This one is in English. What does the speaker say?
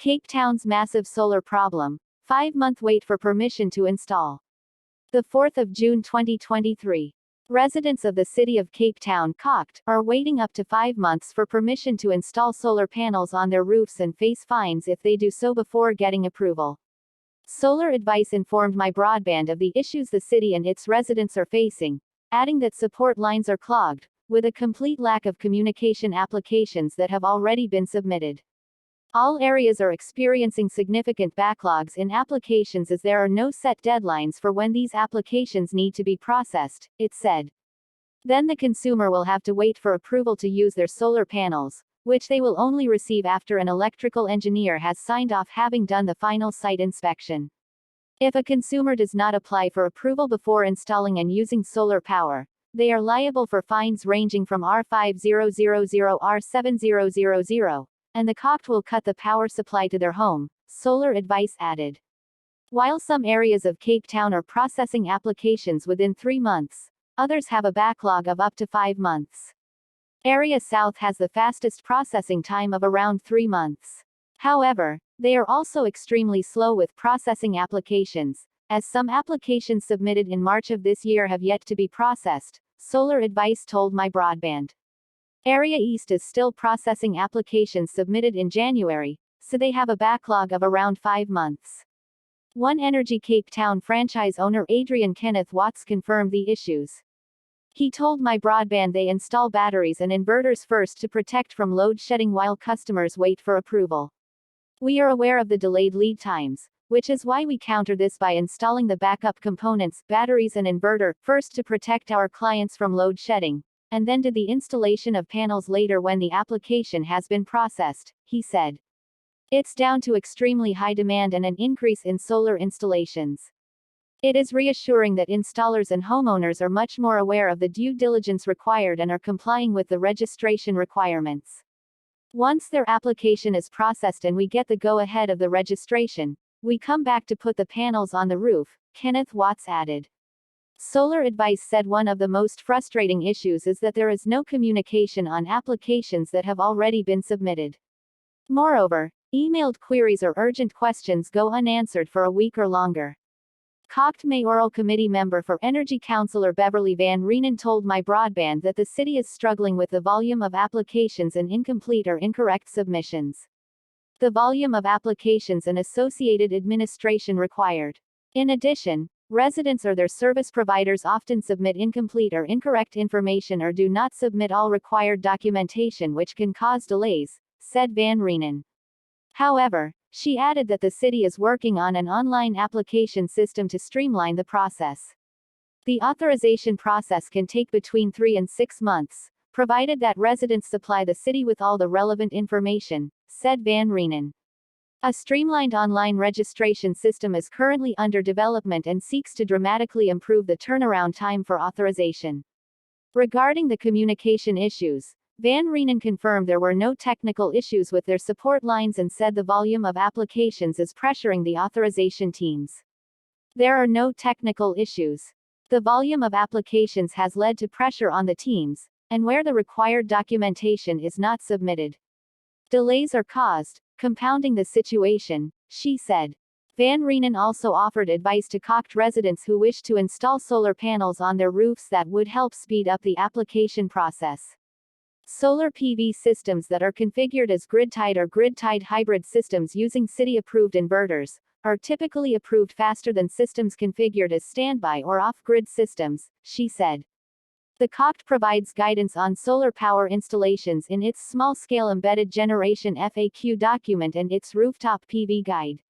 Cape Town's massive solar problem. 5-month wait for permission to install. The 4th of June 2023. Residents of the city of Cape Town, COCT, are waiting up to 5 months for permission to install solar panels on their roofs and face fines if they do so before getting approval. Solar Advice informed My Broadband of the issues the city and its residents are facing, adding that support lines are clogged, with a complete lack of communication applications that have already been submitted. All areas are experiencing significant backlogs in applications as there are no set deadlines for when these applications need to be processed, it said. Then the consumer will have to wait for approval to use their solar panels, which they will only receive after an electrical engineer has signed off having done the final site inspection. If a consumer does not apply for approval before installing and using solar power, they are liable for fines ranging from R$5,000 to R$7,000, and the COCT will cut the power supply to their home, Solar Advice added. While some areas of Cape Town are processing applications within 3 months, others have a backlog of up to 5 months. Area South has the fastest processing time of around 3 months. However, they are also extremely slow with processing applications, as some applications submitted in March of this year have yet to be processed, Solar Advice told My Broadband. Area East is still processing applications submitted in January, so they have a backlog of around 5 months. One Energy Cape Town franchise owner Adrian Kenneth Watts confirmed the issues. He told My Broadband they install batteries and inverters first to protect from load shedding while customers wait for approval. We are aware of the delayed lead times, which is why we counter this by installing the backup components, batteries and inverter, first to protect our clients from load shedding, and then do the installation of panels later when the application has been processed, he said. It's down to extremely high demand and an increase in solar installations. It is reassuring that installers and homeowners are much more aware of the due diligence required and are complying with the registration requirements. Once their application is processed and we get the go-ahead of the registration, we come back to put the panels on the roof, Kenneth Watts added. Solar Advice said one of the most frustrating issues is that there is no communication on applications that have already been submitted. Moreover, emailed queries or urgent questions go unanswered for a week or longer. COCT Mayoral Committee member for Energy Councillor Beverly Van Reenen told My Broadband that the city is struggling with the volume of applications and incomplete or incorrect submissions. The volume of applications and associated administration required. In addition, residents or their service providers often submit incomplete or incorrect information or do not submit all required documentation, which can cause delays, said Van Reenen. However, she added that the city is working on an online application system to streamline the process. The authorization process can take between 3 and 6 months, provided that residents supply the city with all the relevant information, said Van Reenen. A streamlined online registration system is currently under development and seeks to dramatically improve the turnaround time for authorization. Regarding the communication issues, Van Reenen confirmed there were no technical issues with their support lines and said the volume of applications is pressuring the authorization teams. There are no technical issues. The volume of applications has led to pressure on the teams, and where the required documentation is not submitted, delays are caused, compounding the situation, she said. Van Reenen also offered advice to COCT residents who wish to install solar panels on their roofs that would help speed up the application process. Solar PV systems that are configured as grid-tied or grid-tied hybrid systems using city-approved inverters are typically approved faster than systems configured as standby or off-grid systems, she said. The COCT provides guidance on solar power installations in its small-scale embedded generation FAQ document and its rooftop PV guide.